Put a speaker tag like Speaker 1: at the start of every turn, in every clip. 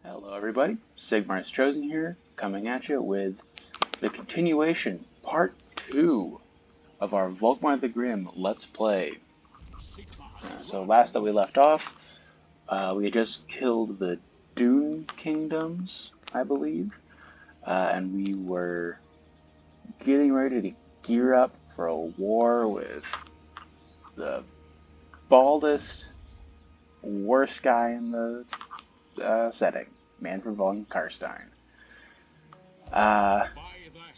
Speaker 1: Hello everybody, Sigmar's Chosen here, coming at you with the continuation, part 2 of our Volkmar the Grim Let's Play. So last that we left off, we had just killed the Dune Kingdoms, I believe, and we were getting ready to gear up for a war with the baldest, worst guy in the setting, Manfred von Karstein. So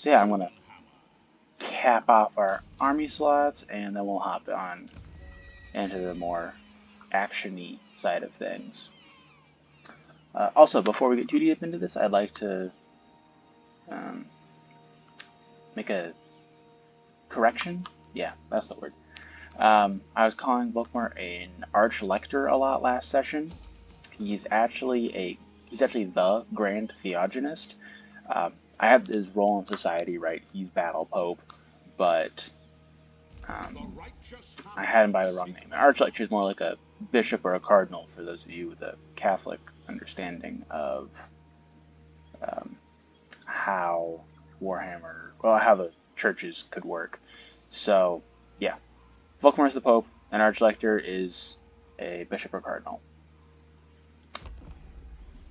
Speaker 1: yeah, I'm gonna cap off our army slots, and then we'll hop on into the more action-y side of things. Also, before we get too deep into this, I'd like to make a correction. Yeah, that's the word. I was calling Volkmar an Arch-Lector a lot last session. He's actually the Grand Theogenist. I have his role in society right. He's Battle Pope, but I had him by the wrong name. An Arch-Lector is more like a bishop or a cardinal for those of you with a Catholic understanding of how Warhammer, well, how the churches could work. So, yeah, Volkmar is the Pope, an Arch-Lector is a bishop or cardinal.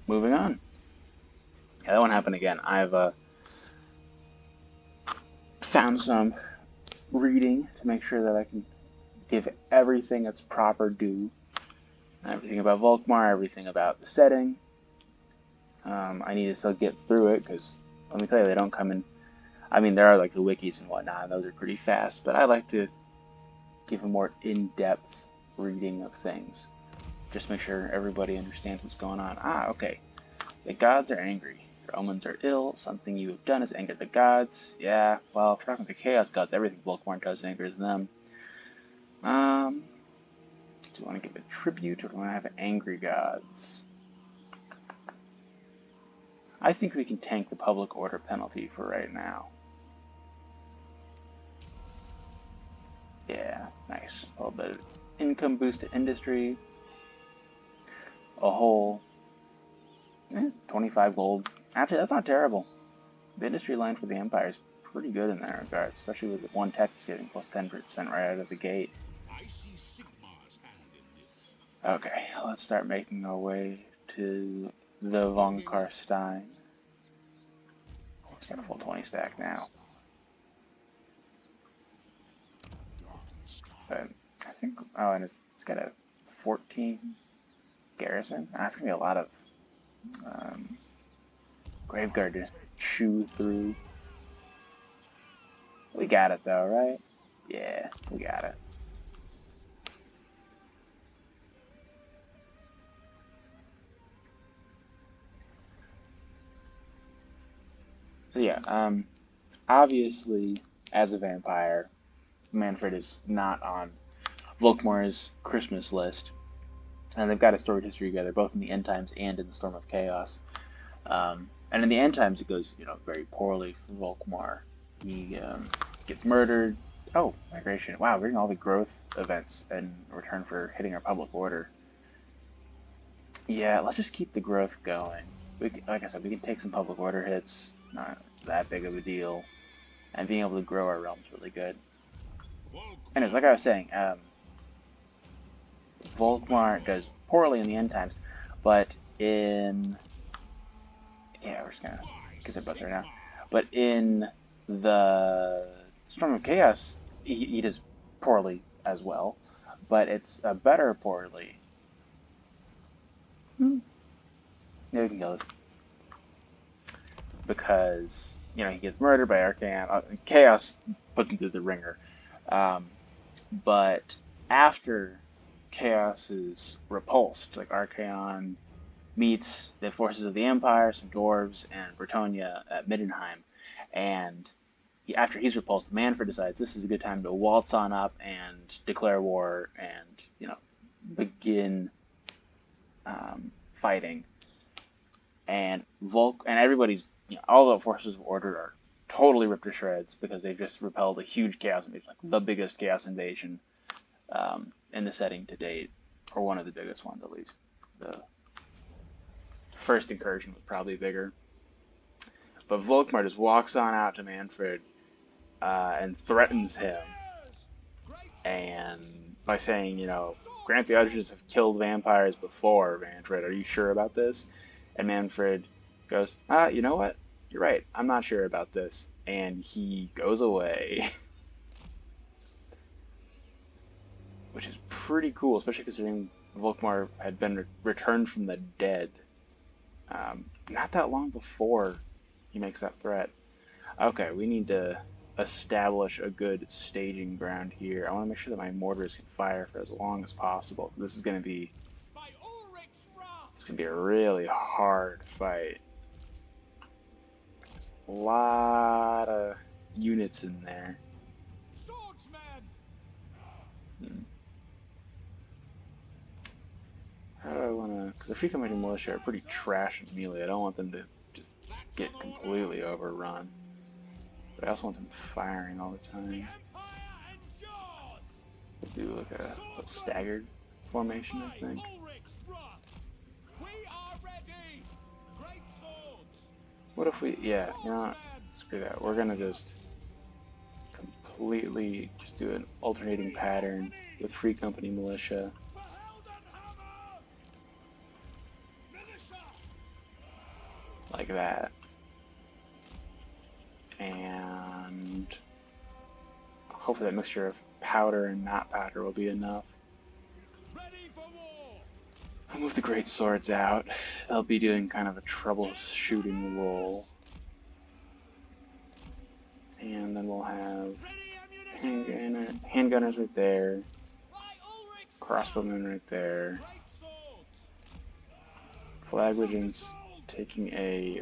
Speaker 1: Moving on. Yeah, that won't happen again. I've found some reading to make sure that I can give everything its proper due. Everything about Volkmar, everything about the setting. I need to still get through it because, let me tell you, they don't come in. I mean, there are like the wikis and whatnot, and those are pretty fast, but I like to give a more in-depth reading of things. Just make sure everybody understands what's going on. Okay. The gods are angry. Your omens are ill. Something you have done has angered the gods. Yeah, well, if we're talking to Chaos gods, everything Volkmar does angers them. Do you want to give a tribute, or do you want to have angry gods? I think we can tank the public order penalty for right now. Yeah, nice. A little bit of income boost to industry. A whole 25 gold. Actually, that's not terrible. The industry line for the Empire is pretty good in that regard, especially with the one tech getting plus 10% right out of the gate. I see Sigmar's hand in this. Okay, let's start making our way to the von Karstein. It's got a full 20 stack now. But I think, and it's got a 14 garrison. That's gonna be a lot of Graveguard to chew through. We got it though, right? Yeah, we got it. So yeah, obviously, as a vampire, Manfred is not on Volkmar's Christmas list. And they've got a storied history together, both in the End Times and in the Storm of Chaos. And in the End Times, it goes, very poorly for Volkmar. He gets murdered. Oh, migration. Wow, we're getting all the growth events in return for hitting our public order. Yeah, let's just keep the growth going. Like I said, we can take some public order hits. Not that big of a deal. And being able to grow our realm's really good. Anyways, like I was saying, Volkmar does poorly in the End Times, but in... Yeah, we're just gonna get the buzz right now. But in the Storm of Chaos, he does poorly as well, but it's a better poorly. Yeah, we can kill this. Because, he gets murdered by Archaon. Chaos puts him through the ringer. But after Chaos is repulsed, like Archaon meets the forces of the Empire, some dwarves, and Bretonnia at Middenheim. And after he's repulsed, Manfred decides this is a good time to waltz on up and declare war and, begin fighting. And everybody's, all the forces of order are totally ripped to shreds because they've just repelled a huge chaos invasion, like the biggest chaos invasion in the setting to date, or one of the biggest ones at least. first incursion was probably bigger. But Volkmar just walks on out to Manfred and threatens him, and by saying, you know, grant the others have killed vampires before, Manfred. Are you sure about this? And Manfred goes, you know what? You're right. I'm not sure about this. And he goes away. Which is pretty cool, especially considering Volkmar had been returned from the dead not that long before he makes that threat. Okay, we need to establish a good staging ground here. I want to make sure that my mortars can fire for as long as possible. This is going to be a really hard fight. There's a lot of units in there. How do I want to... Because the Free Company Militia are pretty trash in melee. I don't want them to just get completely overrun. But I also want them firing all the time. We'll do like a staggered formation, I think. What if we... Yeah, you know what? Screw that. We're going to just completely just do an alternating pattern with Free Company Militia. Like that. And hopefully that mixture of powder and not powder will be enough. I'll move the great swords out. They'll be doing kind of a troubleshooting role. And then we'll have handgunners right there. Crossbowmen right there. Flag regents taking a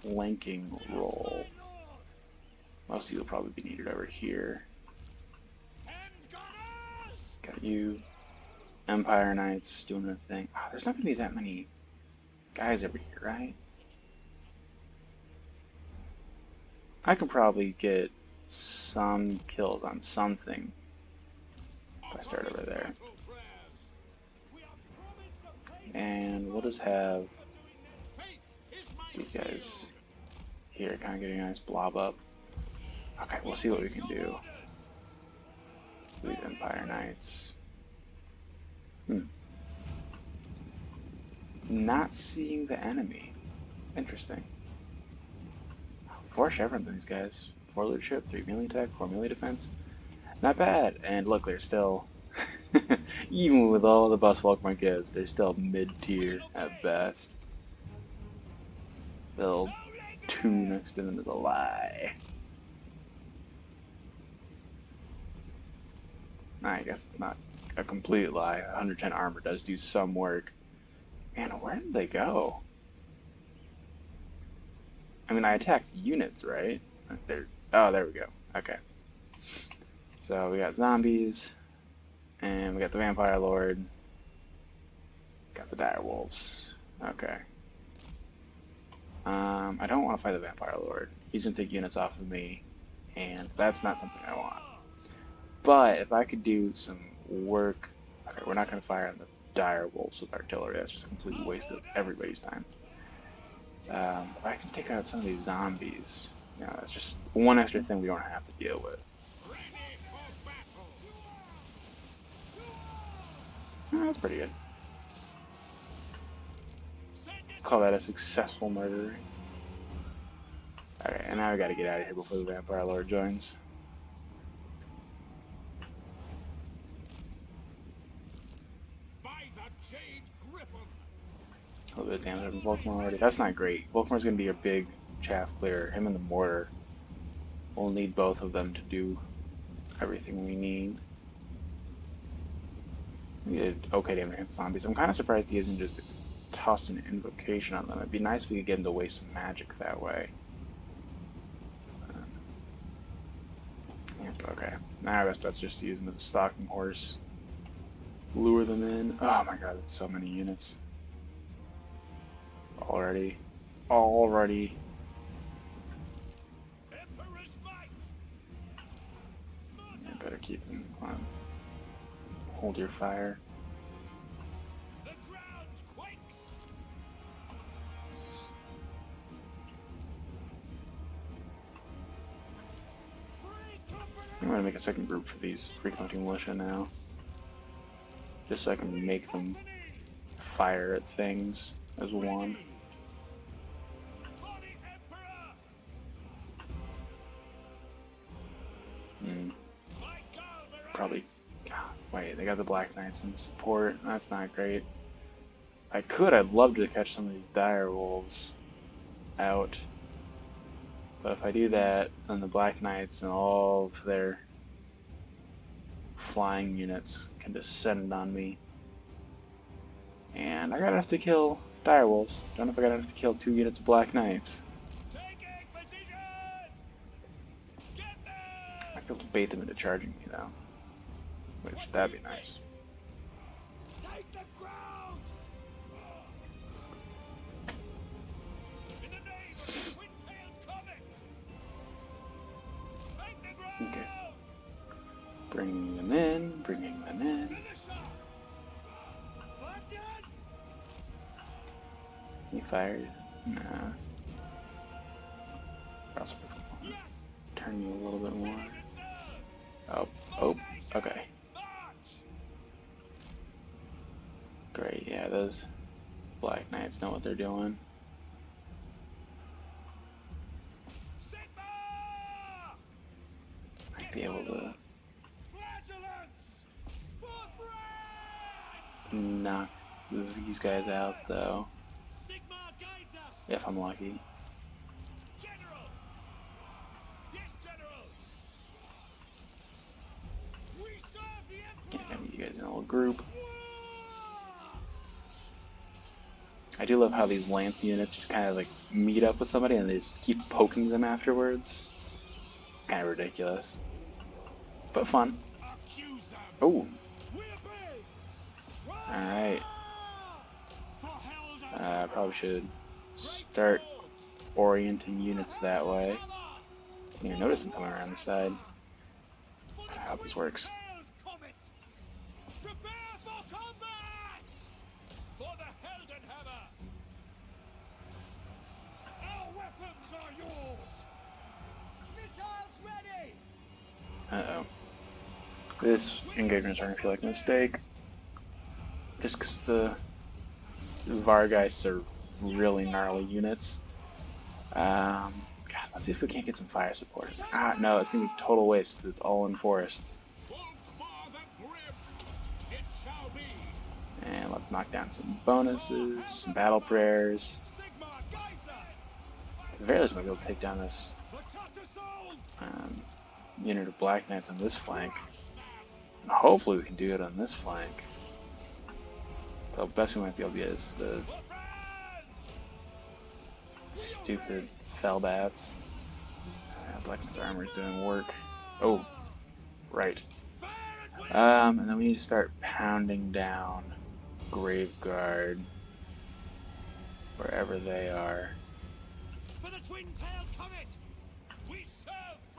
Speaker 1: flanking role. Most of you will probably be needed over here. Got you. Empire Knights doing their thing. Oh, there's not going to be that many guys over here, right? I can probably get some kills on something if I start over there. And we'll just have these guys here kind of getting a nice blob up. Okay, we'll see what we can do. These Empire Knights. Not seeing the enemy. Interesting. 4 chevrons on these guys. 4 leadership, 3 melee attack, 4 melee defense. Not bad. And look, they're still, even with all the buffs Volkmar gives, they're still mid-tier at best. Build 2 next to them is a lie. I guess it's not a complete lie. 110 armor does do some work. Man, where did they go? I mean, I attacked units, right? Oh, there we go. Okay. So we got zombies, and we got the Vampire Lord. Got the Dire Wolves. Okay. I don't want to fight the Vampire Lord. He's going to take units off of me, and that's not something I want. But if I could do some work... Okay, we're not going to fire on the Dire Wolves with artillery. That's just a complete waste of everybody's time. If I can take out some of these zombies, you know, that's just one extra thing we don't have to deal with. Oh, that's pretty good. Call that a successful murder. Okay, and now we gotta get out of here before the Vampire Lord joins. A little bit of damage from Volkmar already. That's not great. Volkmar's going to be a big chaff clearer. Him and the mortar. We'll need both of them to do everything we need. We did okay damage against zombies. I'm kind of surprised he isn't just tossing an invocation on them. It'd be nice if we could get him to waste some magic that way. Okay. Now I guess that's just to use him as a stalking horse. Lure them in. Oh my god, that's so many units. Already. I better keep them on. Hold your fire. I'm gonna make a second group for these pre-counting militia now, just so I can make them fire at things as one. Probably. Wait, they got the Black Knights in support. That's not great. I'd love to catch some of these dire wolves out. But if I do that, then the Black Knights and all of their flying units can descend on me. And I gotta have to kill dire wolves. Don't know if I gotta have to kill 2 units of Black Knights. I could bait them into charging me though. Which, that'd be nice. Take the ground! In the name of the twin-tailed comet! Take the ground! Okay. Bringing them in, bringing them in. He fired? Nah. Also, turn you a little bit more. Oh, okay. Great, yeah, those Black Knights know what they're doing. Might be able to knock these guys out, though. If I'm lucky. Can't have you guys in a little group. I do love how these lance units just kind of like meet up with somebody and they just keep poking them afterwards. Kind of ridiculous, but fun. Oh, all right. Probably should start orienting units that way. Didn't even notice them coming around the side. I hope this works. Uh-oh. This engagement is starting to feel like a mistake. Just because the Vargeists are really gnarly units. God, let's see if we can't get some fire support. Ah, no, it's going to be total waste because it's all in forests. And let's knock down some bonuses, some battle prayers. At the very least, we'll be able to take down this unit of Black Knights on this flank. And hopefully we can do it on this flank. The best we might be able to get is the stupid Fellbats. Black Knight's armor is doing work. Oh, right. And then we need to start pounding down Graveguard wherever they are.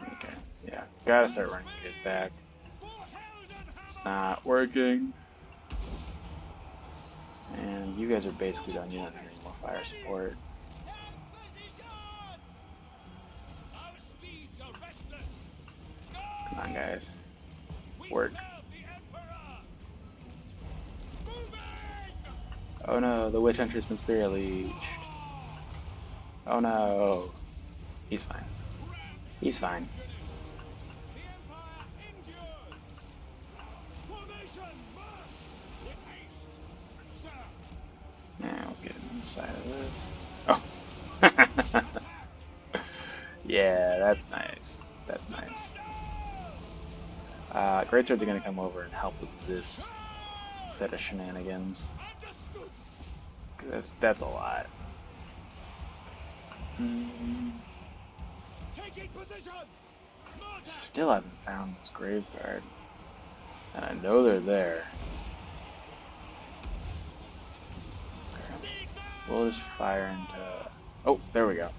Speaker 1: Okay, yeah, gotta start running you guys back. It's not working. And you guys are basically done. You don't need any more fire support. Come on, guys. Work. Oh no, the Witch Hunter's been spirit leeched. Oh no. He's fine. He's fine. Now we'll get inside of this. Oh. Yeah, that's nice. That's nice. Greatswords are going to come over and help with this set of shenanigans. That's a lot. Still haven't found this Graveguard. And I know they're there. Okay. We'll just fire into... Oh, there we go.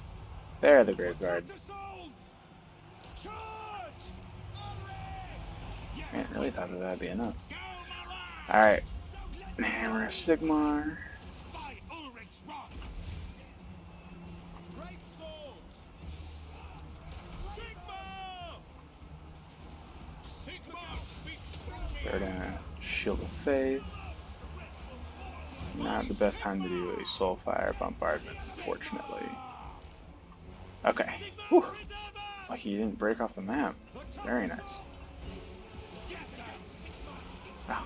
Speaker 1: There, the Graveguard. Man, I really thought that'd be enough. Alright. Hammer of Sigmar. Start a Shield of Faith. Not the best time to do a Soulfire bombardment, unfortunately. Okay. Whew. Lucky you didn't break off the map. Very nice. Oh,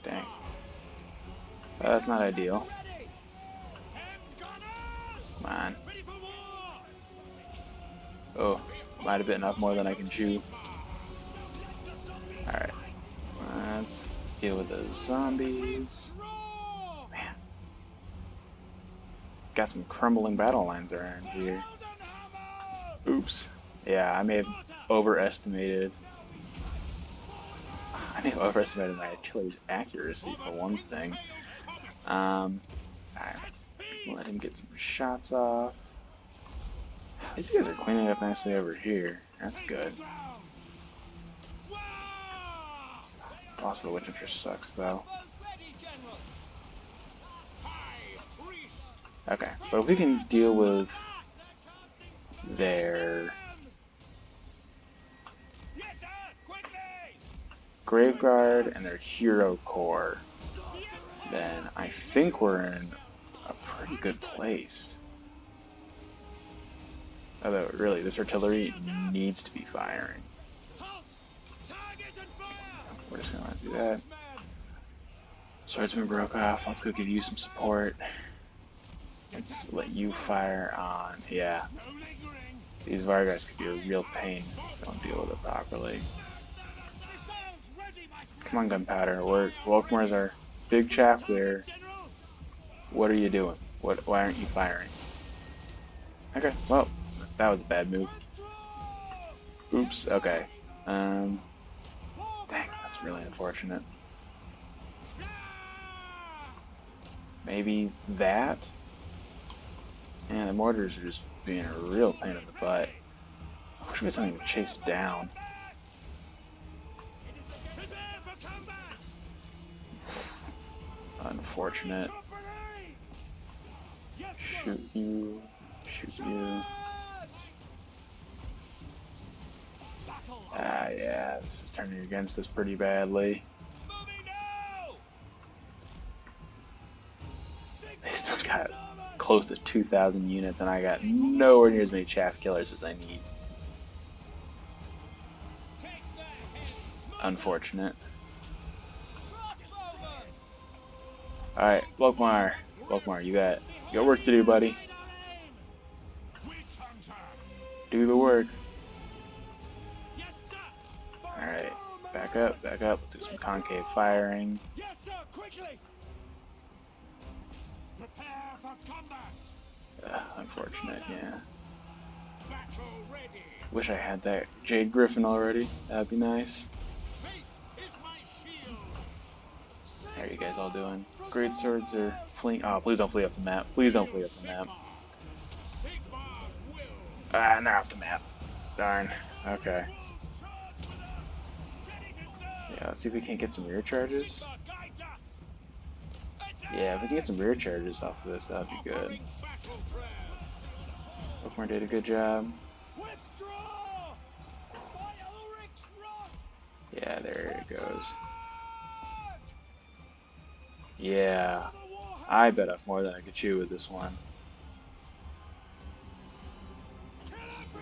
Speaker 1: dang. That's not ideal. Come on. Oh, might have bitten off more than I can chew. Alright. Let's deal with those zombies. Man. Got some crumbling battle lines around here. Oops. Yeah, I may have overestimated my artillery's accuracy for one thing. Alright. Let him get some shots off. These guys are cleaning up nicely over here. That's good. Loss of the Witch Hunter sucks, though. Okay, but if we can deal with their Graveguard and their Hero Core, then I think we're in a pretty good place. Although, really, this artillery needs to be firing. We're just gonna do that. Swordsman broke off. Let's go give you some support. Let's let you fire on. Yeah. These Vargas could be a real pain if they don't deal with it properly. Come on, Gunpowder. Volkmar's our big chap there. What are you doing? Why aren't you firing? Okay, well, that was a bad move. Oops, okay. Dang, that's really unfortunate. Maybe that? And the mortars are just being a real pain in the butt. I wish we had something to chase down. Unfortunate. Shoot you. Shoot you. Ah, yeah, this is turning against us pretty badly. They still got close to 2,000 units, and I got nowhere near as many chaff killers as I need. Unfortunate. Alright, Volkmar, you got work to do, buddy. Do the work. Alright, back up. Do some concave firing. Unfortunate, yeah. Wish I had that Jade Griffin already. That'd be nice. How are you guys all doing? Great swords are fleeing. Oh, please don't flee off the map. Please don't flee off the map. Ah, and they're off the map. Darn. Okay. Yeah, let's see if we can't get some rear charges. Yeah, if we can get some rear charges off of this, that'd be good. Volkmar did a good job. Yeah, there it goes. Yeah, I bet off more than I could chew with this one.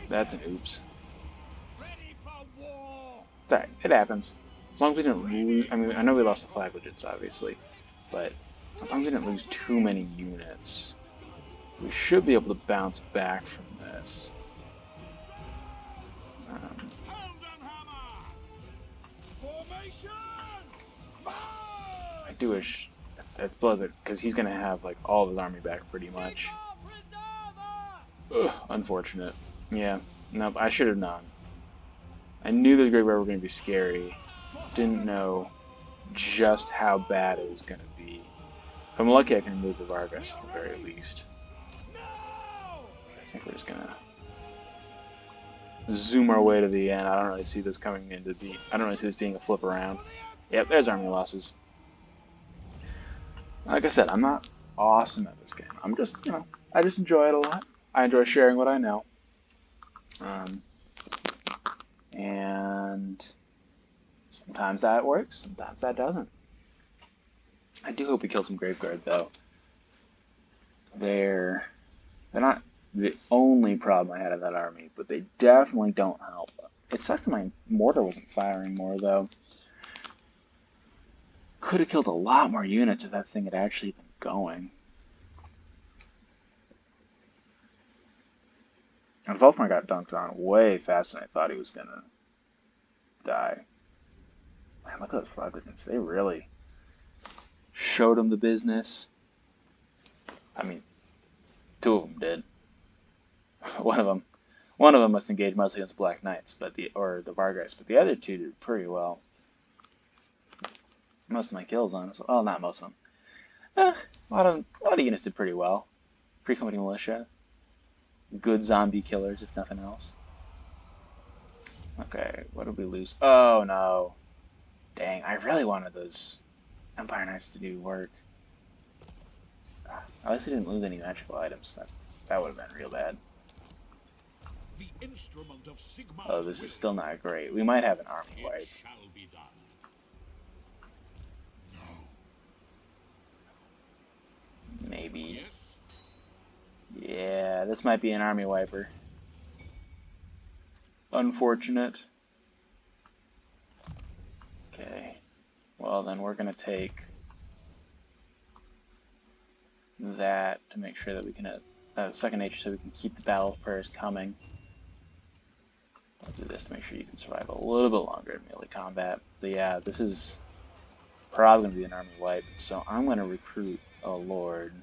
Speaker 1: That's an oops. It's alright, it happens. As long as we didn't lose, I mean, I know we lost the flag legits, obviously, but as long as we didn't lose too many units, we should be able to bounce back from this. I do wish that's Blizzard, because he's going to have like all of his army back pretty much. Ugh, unfortunate. Yeah, nope, I should have known. I knew the Great Bear were going to be scary. Didn't know just how bad it was going to be. If I'm lucky, I can remove the Vargas at the very least. I think we're just going to zoom our way to the end. I don't really see this coming into the... I don't really see this being a flip around. Yep, there's army losses. Like I said, I'm not awesome at this game. I'm just, you know, I just enjoy it a lot. I enjoy sharing what I know. And Sometimes that works, sometimes that doesn't. I do hope we kill some Graveguard, though. They're not the only problem I had in that army, but they definitely don't help. It sucks that my mortar wasn't firing more, though. Could have killed a lot more units if that thing had actually been going. And Volkmar got dunked on way faster than I thought he was gonna die. Man, look at those Flagletons. They really showed him the business. I mean, two of them did. One of them must engage mostly against Black Knights, or the Vargas, but the other two did pretty well. Most of my kills on us. Well, not most of them. A lot of units did pretty well. Free Company Militia. Good zombie killers, if nothing else. Okay, what did we lose? Oh no. Dang, I really wanted those Empire Knights to do work. At least I didn't lose any magical items. That would have been real bad. Oh, this is still not great. We might have an army wipe. Maybe. Yeah, this might be an army wiper. Unfortunate. Okay. Well, then we're going to take that to make sure that we can second nature so we can keep the battle prayers coming. I'll do this to make sure you can survive a little bit longer in melee combat. But yeah, this is probably going to be an army wipe, so I'm going to recruit a lord.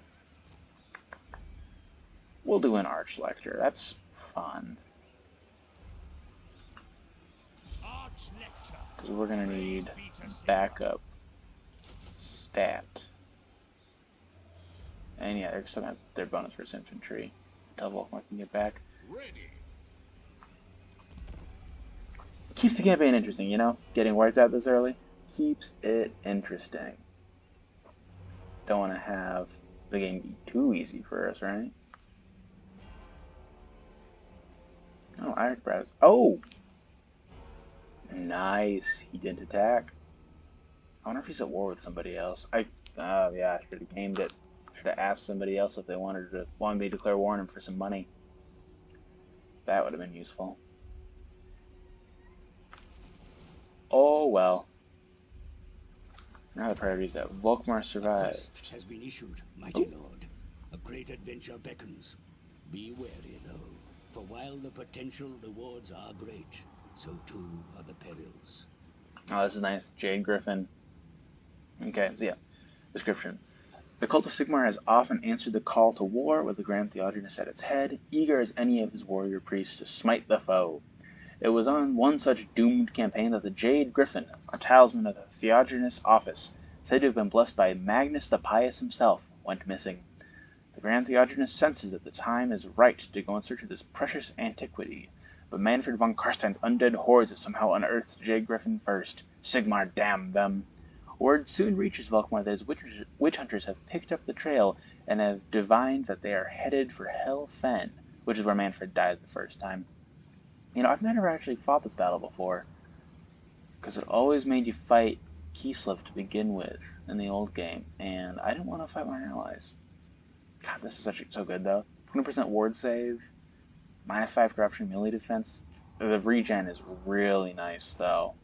Speaker 1: We'll do an Archlector. That's fun. Because we're going to need backup stat. And yeah, they're still have their bonus versus infantry. Until Volkmar can get back. Keeps the campaign interesting, you know? Getting wiped out this early keeps it interesting. Don't want to have the game be too easy for us, right? Oh, Irish Brass. Oh! Nice. He didn't attack. I wonder if he's at war with somebody else. Yeah, I should have gamed it. Should have asked somebody else if they wanted me to declare war on him for some money. That would have been useful. Oh well. Now the priority is that Volkmar survives.
Speaker 2: Has been issued, mighty lord. A great adventure beckons. Be wary, though, for while the potential rewards are great, so too are the perils.
Speaker 1: Oh, this is nice. Jade Griffin. Okay, so yeah. Description. The cult of Sigmar has often answered the call to war with the Grand Theogenes at its head, eager as any of his warrior priests to smite the foe. It was on one such doomed campaign that the Jade Griffin, a talisman of the Theogenes office, said to have been blessed by Magnus the Pious himself, went missing. The Grand Theogenes senses that the time is right to go in search of this precious antiquity, but Manfred von Karstein's undead hordes have somehow unearthed the Jade Griffin first. Sigmar damn them! Word soon reaches Volkmar that his witch hunters have picked up the trail and have divined that they are headed for Hel Fen, which is where Manfred died the first time. You know, I've never actually fought this battle before, because it always made you fight Kislev to begin with in the old game, and I didn't want to fight my allies. God, this is so good though. 20% ward save, -5 corruption melee defense. The regen is really nice though.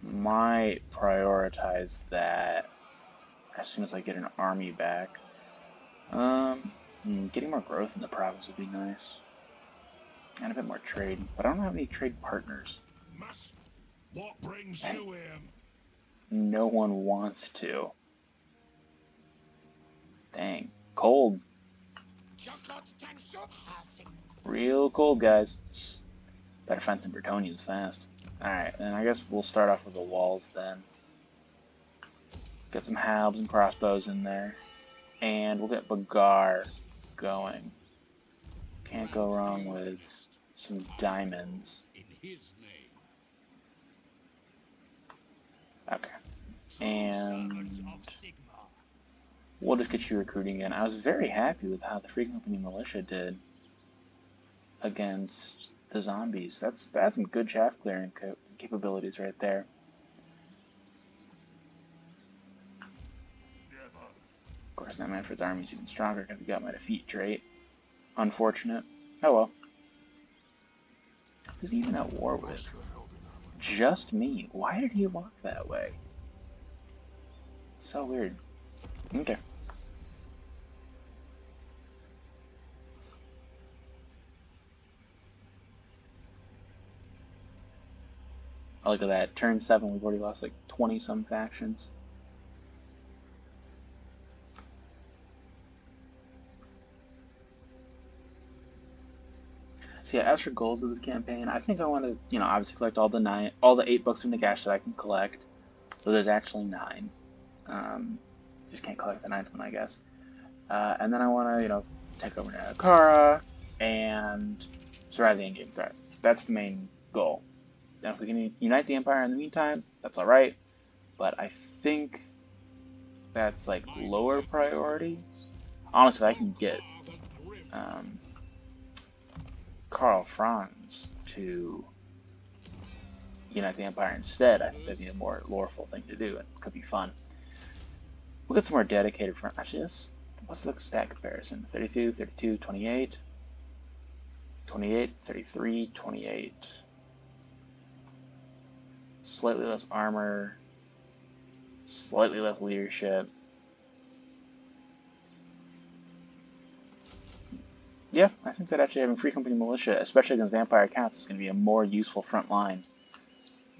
Speaker 1: Might prioritize that as soon as I get an army back. Getting more growth in the province would be nice. And a bit more trade, but I don't have any trade partners.
Speaker 3: What brings you in?
Speaker 1: No one wants to. Dang. Cold. Real cold, guys. Better find some Bretonians fast. Alright, and I guess we'll start off with the walls then. Get some halbs and crossbows in there. And we'll get Bagar going. Can't go wrong with some diamonds. Okay. And we'll just get you recruiting in. I was very happy with how the Free Company Militia did against the zombies. That's some good chaff clearing capabilities right there.
Speaker 3: Never.
Speaker 1: Of course, now Manfred's army is even stronger because he got my defeat trait. Unfortunate. Oh well. Who's he even at war with? Just me. Why did he walk that way? So weird. Okay. Oh, look at that. Turn 7, we've already lost like 20-some factions. So yeah, as for goals of this campaign, I think I want to, obviously collect all the 8 books of Nagash that I can collect. So there's actually 9. Just can't collect the 9th one, I guess. And then I want to, take over Nakara and survive the in-game threat. That's the main goal. And if we can unite the Empire in the meantime, that's alright. But I think that's like lower priority. Honestly, I can get Karl Franz to unite the Empire instead. I think that'd be a more loreful thing to do. It could be fun. We'll get some more dedicated front. Actually, what's the stat comparison? 32, 32, 28, 28, 33, 28. Slightly less armor, slightly less leadership. Yeah, I think that actually having free company militia, especially against vampire accounts, is going to be a more useful front line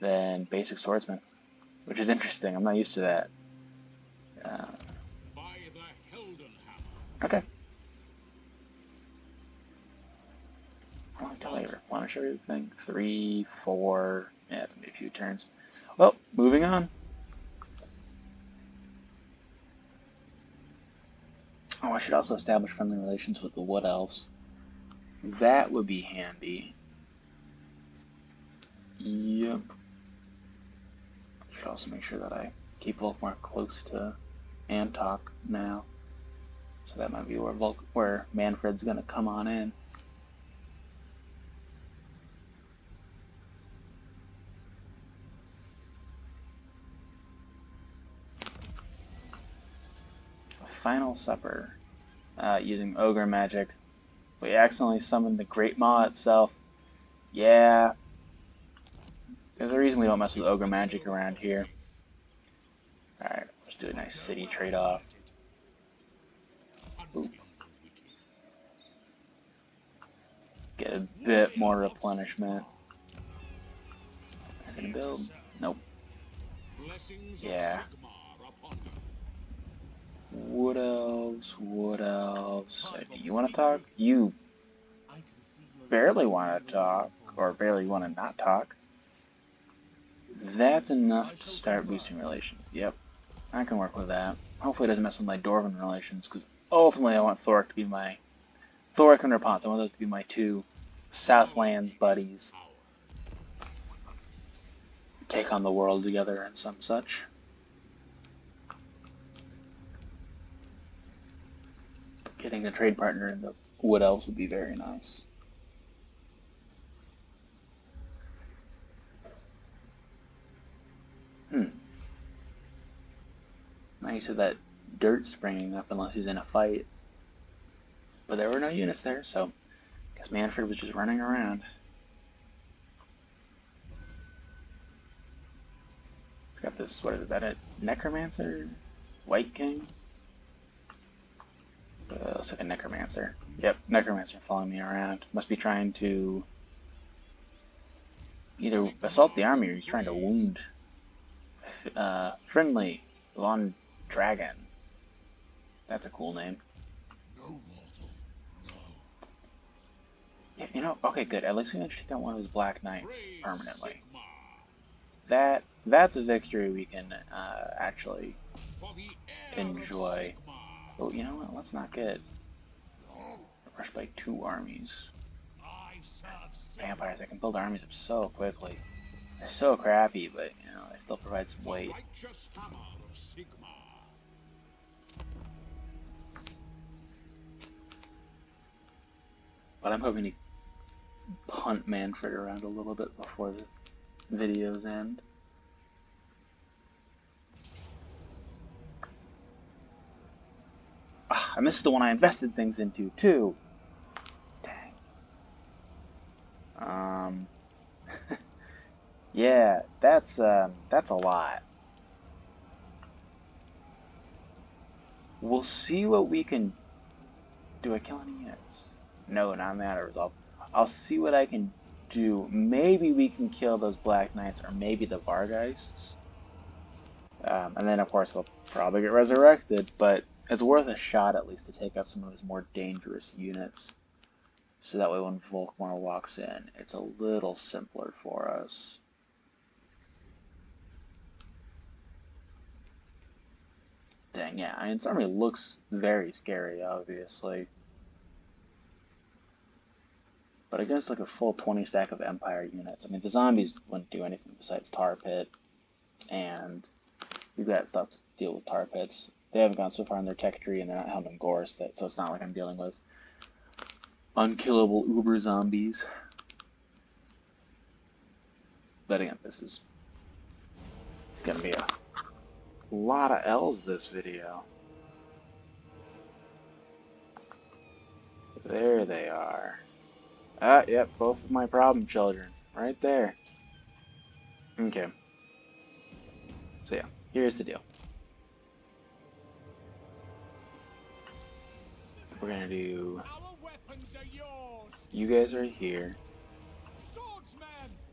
Speaker 1: than basic swordsman, which is interesting. I'm not used to that. Okay. Until I replenish everything. 3, 4. Yeah, it's going to be a few turns. Well, moving on. Oh, I should also establish friendly relations with the Wood Elves. That would be handy. Yep. Should also make sure that I keep Volkmar close to Antok now. So that might be where Manfred's going to come on in. Final Supper. Using Ogre magic. We accidentally summoned the Great Maw itself. Yeah. There's a reason we don't mess with Ogre magic around here. Alright, let's do a nice city trade-off. Get a bit more replenishment. Am I gonna build? Nope. Yeah. Wood Elves, Wood Elves. Do you want to talk? You barely want to talk, or barely want to not talk. That's enough to start boosting relations. Yep, I can work with that. Hopefully it doesn't mess with my Dwarven relations, because ultimately I want Thoric to be my... Thoric and Rapunzel, I want those to be my 2 Southlands buddies. Take on the world together and some such. Getting a trade partner in the Wood Elves would be very nice. Not used to that dirt springing up unless he's in a fight. But there were no units there, so I guess Manfred was just running around. It's got this, what is that, a Necromancer? White King? Looks like a Necromancer. Yep, Necromancer following me around. Must be trying to either assault the army or he's trying to wound Friendly Lawn Dragon. That's a cool name. Yeah, okay, good. At least we managed to take out one of his Black Knights permanently. That's a victory we can actually enjoy. Oh, you know what? Let's not get rushed by 2 armies. Vampires, I can build armies up so quickly. They're so crappy, but they still provide some weight. But I'm hoping to punt Manfred around a little bit before the video's end. Ah, I missed the one I invested things into too. Dang. Yeah, that's a lot. We'll see what we can. Do I kill any units? No, not in that resolve. I'll see what I can do. Maybe we can kill those Black Knights, or maybe the Vargheists. And then, of course, they'll probably get resurrected, but it's worth a shot at least to take out some of his more dangerous units. So that way when Volkmar walks in, it's a little simpler for us. Dang, yeah, I mean, this army looks very scary, obviously. But against like a full 20 stack of Empire units, I mean, the zombies wouldn't do anything besides tar pit, and we've got stuff to deal with tar pits. They haven't gone so far in their tech tree, and they're not hounding Gorse, so it's not like I'm dealing with unkillable uber zombies. But again, this is going to be a lot of L's this video. There they are. Ah, yep, both of my problem children. Right there. Okay. So yeah, here's the deal. We're gonna do... You guys are here.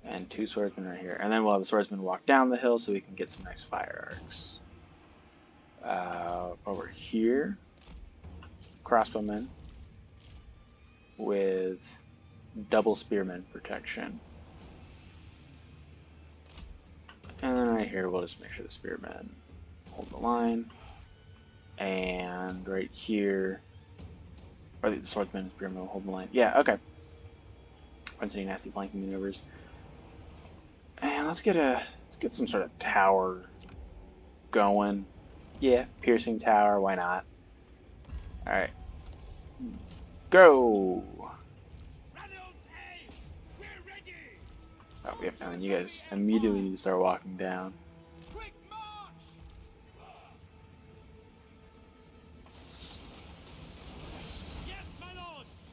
Speaker 1: And 2 swordsmen right here. And then we'll have the swordsmen walk down the hill so we can get some nice fire arcs. Over here, crossbowmen with double spearmen protection. And then right here, we'll just make sure the spearmen hold the line. And right here, or the swordsmen and spearmen will hold the line. Yeah, okay. Runs any nasty flanking maneuvers. And let's get some sort of tower going. Yeah, piercing tower, why not? Alright. Go! Oh, yep, and then you guys immediately need to start walking down.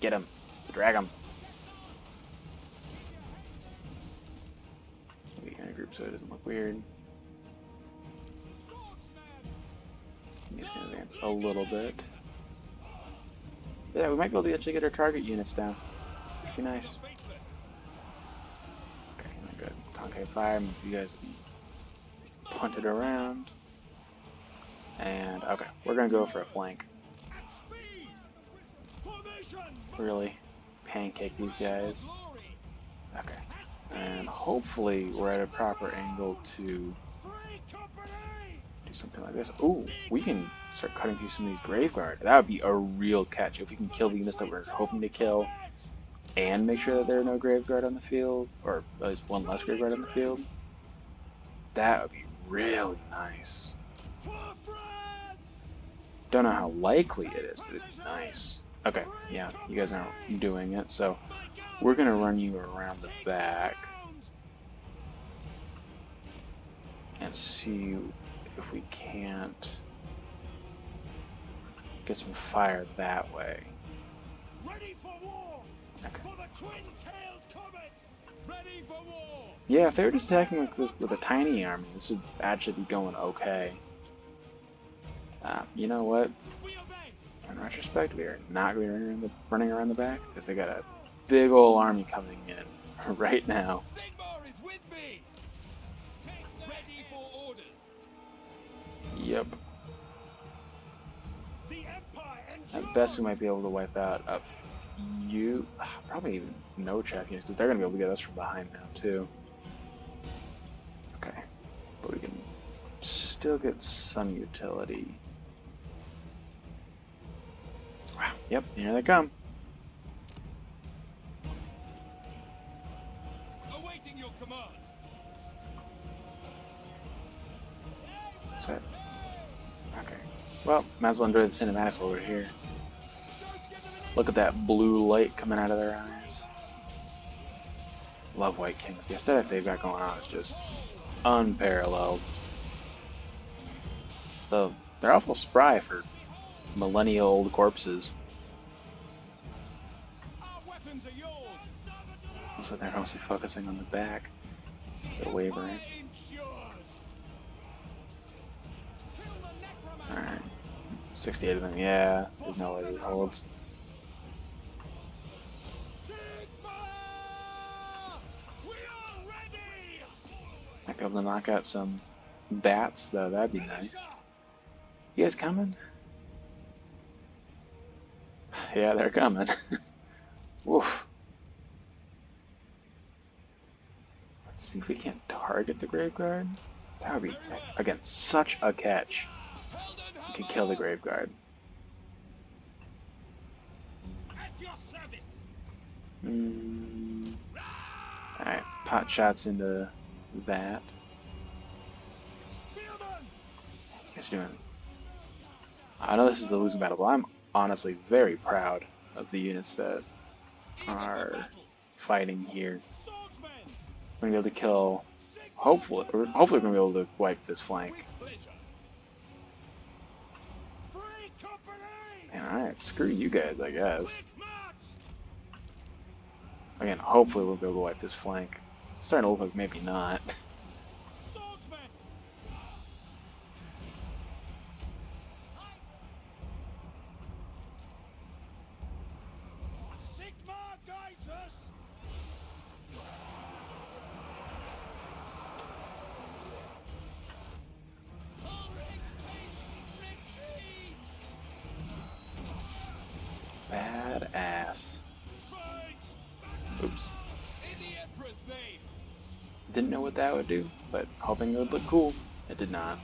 Speaker 1: Get him. Drag him. We kind of group so it doesn't look weird. I'm just going to advance a little bit. Yeah, we might be able to actually get our target units down. Be nice. Okay, good. Concave fire means you guys punt it around. And, okay, we're going to go for a flank. Really pancake these guys. Okay. And hopefully we're at a proper angle to do something like this. Ooh, we can start cutting through some of these graveguard. That would be a real catch if we can kill the units that we're hoping to kill and make sure that there are no graveguard on the field, or at least one less graveguard on the field. That would be really nice. Don't know how likely it is, but it's nice. Okay, yeah, you guys aren't doing it, so we're going to run you around the back and see if we can't get some fire that way.
Speaker 3: Ready for war.
Speaker 1: Okay.
Speaker 3: For the twin-tailed comet. Ready for war.
Speaker 1: Yeah, if they were just attacking with a tiny army, this would actually be going okay. You know what? In retrospect, we are not going to be running around the back because they got a big old army coming in right now.
Speaker 3: Sigmar is with me. Ready for orders.
Speaker 1: Yep.
Speaker 3: The Empire
Speaker 1: At
Speaker 3: endures.
Speaker 1: best, we might be able to wipe out a few, probably even no chaff units, because they're going to be able to get us from behind now too. Okay, but we can still get some utility. Wow, yep, here they come.
Speaker 3: Awaiting your command.
Speaker 1: Set. Okay. Well, might as well enjoy the cinematics while we're here. Look at that blue light coming out of their eyes. Love White Kings. The aesthetic they've got going on is just unparalleled. So they're awful spry for millennia-old corpses.
Speaker 3: Our weapons are yours.
Speaker 1: So they're mostly focusing on the back. They're wavering. Alright. 68 of them, yeah. There's no way this holds. Might be able to knock out some bats, though. That'd be nice. You guys coming? Yeah, they're coming. Woof. Let's see if we can't target the Graveguard. That would be, again, such a catch. We could kill the Graveguard. Alright, pot shots into that. You guys are doing. I know this is the losing battle, but I'm honestly very proud of the units that are fighting here. We're gonna be able to kill. Hopefully, we're gonna be able to wipe this flank. Man, alright, screw you guys, I guess. Again, hopefully we'll be able to wipe this flank. It's starting to look like maybe not. Badass. Oops. Didn't know what that would do, but hoping it would look cool. It did not.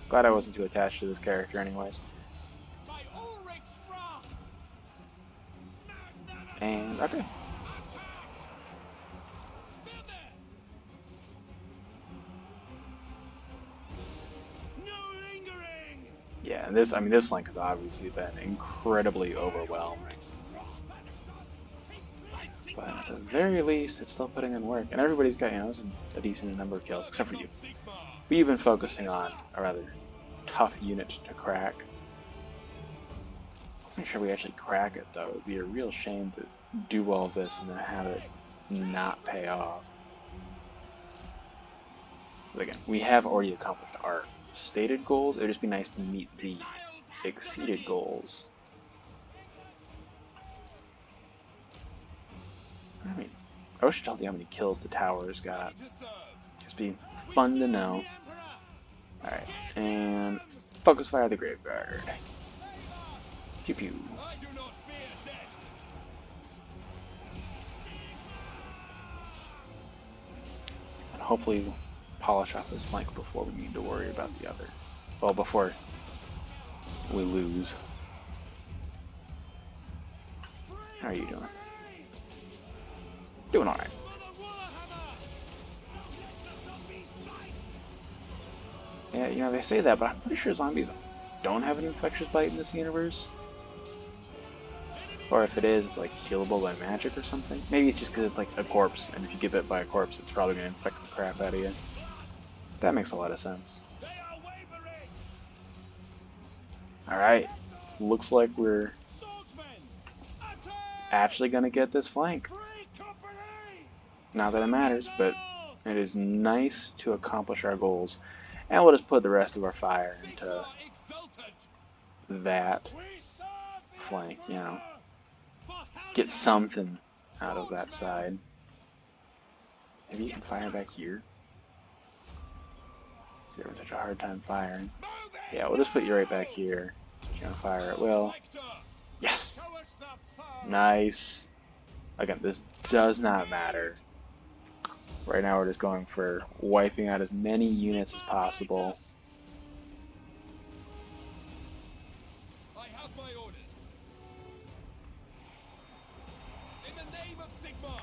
Speaker 1: Glad I wasn't too attached to this character anyways. And, okay. Yeah, and this, I mean, this flank has obviously been incredibly overwhelming. But at the very least, it's still putting in work. And everybody's got, you know, a decent number of kills, except for you. We've been focusing on a rather tough unit to crack. Let's make sure we actually crack it, though. It would be a real shame to do all this and then have it not pay off. But again, we have already accomplished our stated goals. It would just be nice to meet the exceeded goals. I mean, I wish I told you how many kills the towers got. Just be fun to know. Alright, and focus fire the Graveguard. Pew pew. And hopefully we'll polish off this flank before we need to worry about the other. Well, before we lose. How are you doing? Doing alright. Yeah, you know, they say that, but I'm pretty sure zombies don't have an infectious bite in this universe. Or if it is, it's like healable by magic or something. Maybe it's just because it's like a corpse, and if you get bit by a corpse, it's probably going to infect the crap out of you. That makes a lot of sense. Alright, looks like we're actually going to get this flank. Not that it matters, but it is nice to accomplish our goals. And we'll just put the rest of our fire into that flank, you know. Get something out of that side. Maybe you can fire back here. You're having such a hard time firing. Yeah, we'll just put you right back here. You're gonna fire at will. Yes! Nice. Again, this does not matter. Right now we're just going for wiping out as many units as possible.
Speaker 3: I have my orders. In the name of Sigmar,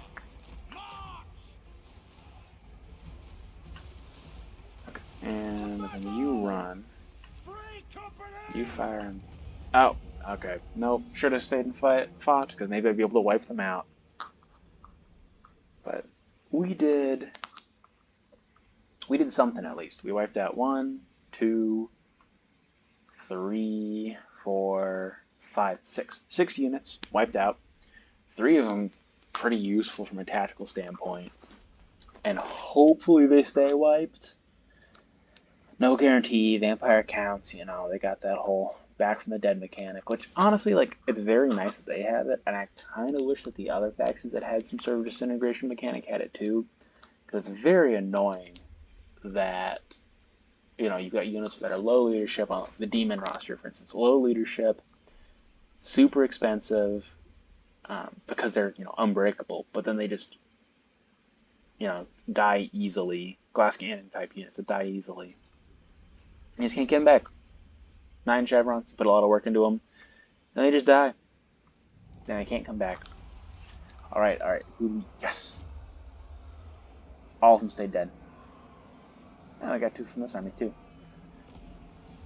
Speaker 3: march!
Speaker 1: Okay, and when you run, you fire him. Oh, Okay. Nope. Should have stayed and fought, because maybe I'd be able to wipe them out. But we did something at least. We wiped out 1, 2, 3, 4, 5, 6. 6 units wiped out. 3 of them pretty useful from a tactical standpoint. And hopefully they stay wiped. No guarantee, vampire counts, you know, they got that whole back from the dead mechanic, which honestly, like, it's very nice that they have it, and I kind of wish that the other factions that had some sort of disintegration mechanic had it too, because it's very annoying that, you know, you've got units that are low leadership on the demon roster, for instance, low leadership, super expensive, because they're, you know, unbreakable, but then they just, you know, die easily, glass cannon type units that die easily. You just can't get them back. 9 chevrons, put a lot of work into them, and they just die. Then they can't come back. Alright. Yes! All of them stayed dead. Oh, I got 2 from this army, too.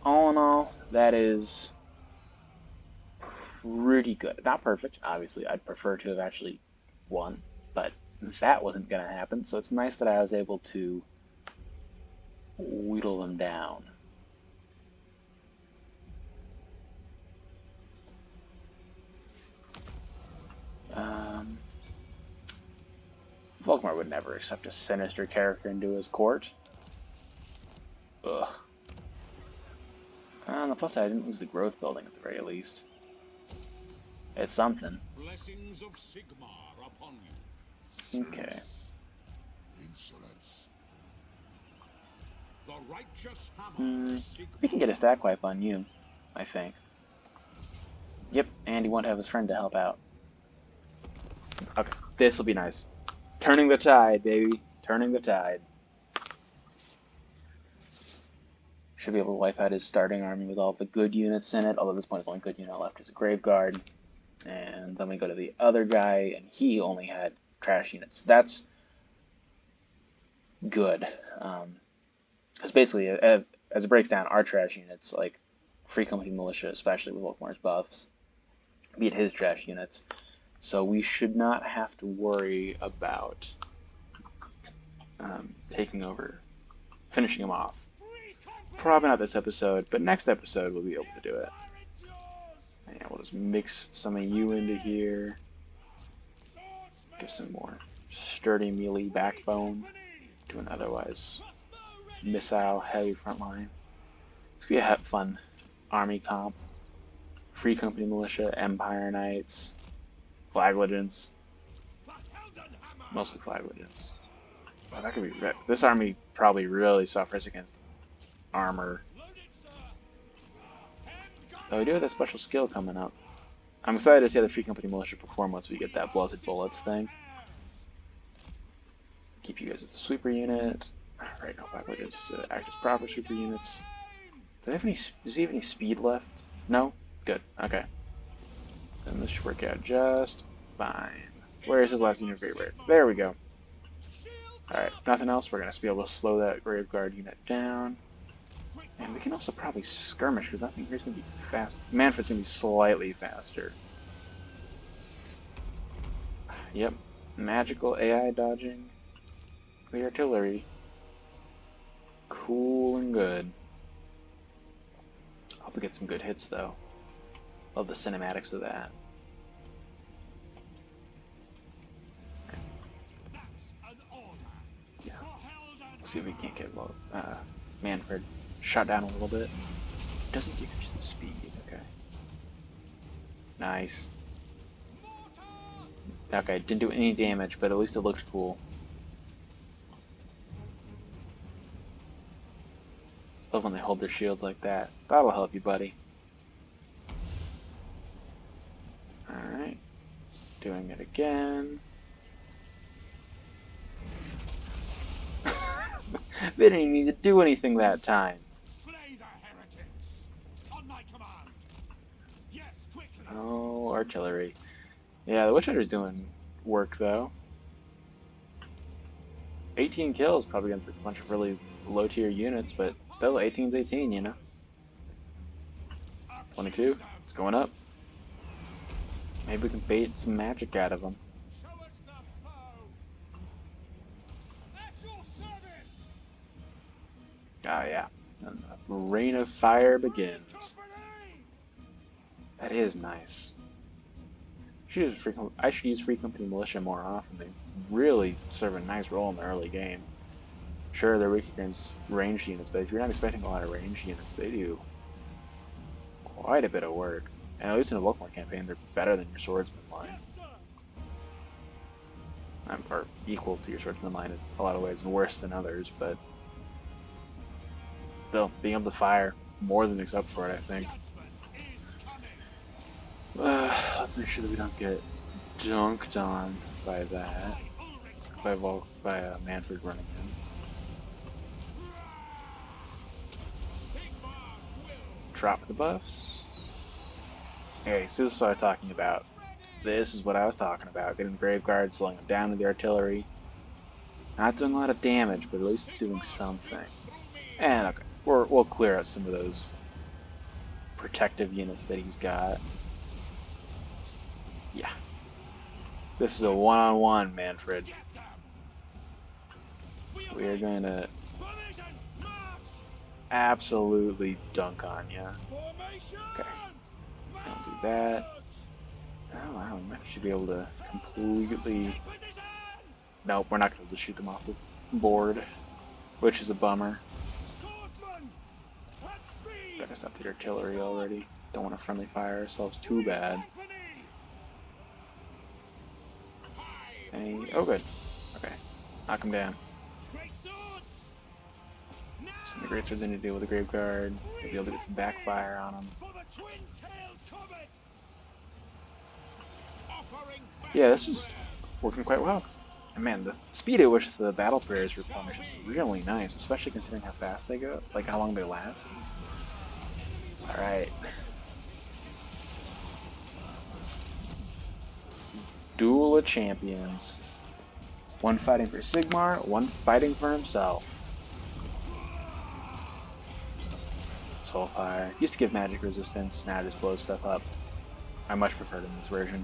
Speaker 1: All in all, that is pretty good. Not perfect, obviously. I'd prefer to have actually won, but that wasn't going to happen, so it's nice that I was able to whittle them down. Volkmar would never accept a sinister character into his court. Ugh. On the plus side, I didn't lose the growth building at the very least. It's something.
Speaker 3: Blessings of Sigmar upon you.
Speaker 1: Okay.
Speaker 3: Insolence. The righteous hammer of Sigmar.
Speaker 1: We can get a stack wipe on you, I think. Yep, and he won't have his friend to help out. Okay, this will be nice. Turning the tide, baby. Turning the tide. Should be able to wipe out his starting army with all the good units in it, although at this point the only good unit left is a Grave Guard. And then we go to the other guy, and he only had trash units. That's good. Because basically, as it breaks down, our trash units, like Free Company Militia, especially with Volkmar's buffs, beat his trash units. So we should not have to worry about taking over, finishing him off. Probably not this episode, but next episode we'll be able to do it. And we'll just mix some of you into here. Give some more sturdy melee backbone to an otherwise missile-heavy front line. It's gonna be a fun army comp. Free Company Militia, Empire Knights, Flag Legends. Mostly Flag Legends. Oh, that could be. This army probably really suffers against armor. So we do have that special skill coming up. I'm excited to see how the Free Company Militia perform once we get that Blessed Bullets thing. Keep you guys as a sweeper unit. Alright, no Flag Legends to act as proper sweeper units. Does he have any speed left? No? Good. Okay. Then this should work out just fine. Where is his last unit? Very rare. There we go. Alright, nothing else. We're going to be able to slow that Grave Guard unit down. And we can also probably skirmish, because nothing here's going to be fast. Manfred's going to be slightly faster. Yep. Magical AI dodging. The artillery. Cool and good. Hope we get some good hits, though. Love the cinematics of that. Yeah. See if we can't get Manfred shot down a little bit. Doesn't decrease the speed. Okay. Nice. Okay, didn't do any damage, but at least it looks cool. Love when they hold their shields like that. That'll help you, buddy. Alright. Doing it again. They didn't even need to do anything that time.
Speaker 3: Slay the heretics. On my command. Yes, quickly.
Speaker 1: Oh, artillery. Yeah, the Witch Hunter's doing work, though. 18 kills, probably against a bunch of really low-tier units, but still, 18's 18, you know? 22, it's going up. Maybe we can bait some magic out of them.
Speaker 3: Show us the foe. At your service.
Speaker 1: Oh yeah. And the rain of fire
Speaker 3: Free
Speaker 1: begins.
Speaker 3: company.
Speaker 1: That is nice. I should use Free Company Militia more often. They really serve a nice role in the early game. Sure, they're weak against ranged units, but if you're not expecting a lot of ranged units, they do quite a bit of work. And at least in a Volkmar campaign, they're better than your swordsman line.
Speaker 3: Yes, sir.
Speaker 1: Or equal to your swordsman line in a lot of ways, and worse than others, but still, being able to fire more than makes up for it, I think.
Speaker 3: Judgment is coming.
Speaker 1: Let's make sure that we don't get dunked on by that. By Manfred running in.
Speaker 3: Sigmar's will.
Speaker 1: Drop the buffs. Okay, so this is what I was talking about. This is what I was talking about. Getting the Grave Guard, slowing them down with the artillery. Not doing a lot of damage, but at least doing something. And okay, we'll clear out some of those protective units that he's got. Yeah. This is a one-on-one, Manfred. We are going to absolutely dunk on you. Okay. Don't do that. Oh wow, we might actually be able to completely... Nope, we're not going to be able to shoot them off the board, which is a bummer. Better stop the artillery already. Don't want to friendly fire ourselves too bad. Oh good. Okay. Knock him down. Some of the great swords need to deal with the Grave Guard. Maybe be able to get some backfire on them. Yeah, this is working quite well. And man, the speed at which the battle prayers replenish is really nice, especially considering how fast they go, like how long they last. Alright. Duel of Champions. One fighting for Sigmar, one fighting for himself. Soulfire. Used to give magic resistance, now it just blows stuff up. I much prefer it in this version.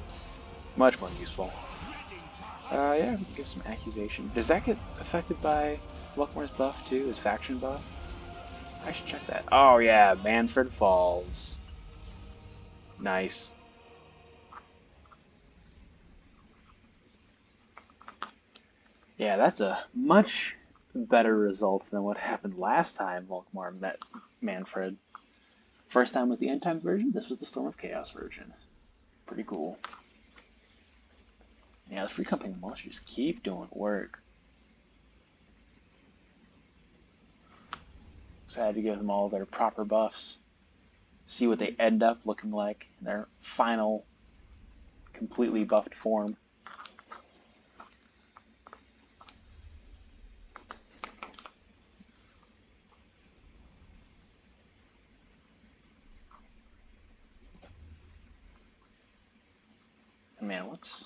Speaker 1: Much more useful. Yeah, we can give some accusation. Does that get affected by Volkmar's buff too? His faction buff? I should check that. Oh yeah, Manfred falls. Nice. Yeah, that's a much better result than what happened last time Volkmar met Manfred. First time was the End Times version, this was the Storm of Chaos version. Pretty cool. Yeah, the Free Company Militia just keep doing work. So I had to give them all their proper buffs. See what they end up looking like in their final, completely buffed form. And man, what's...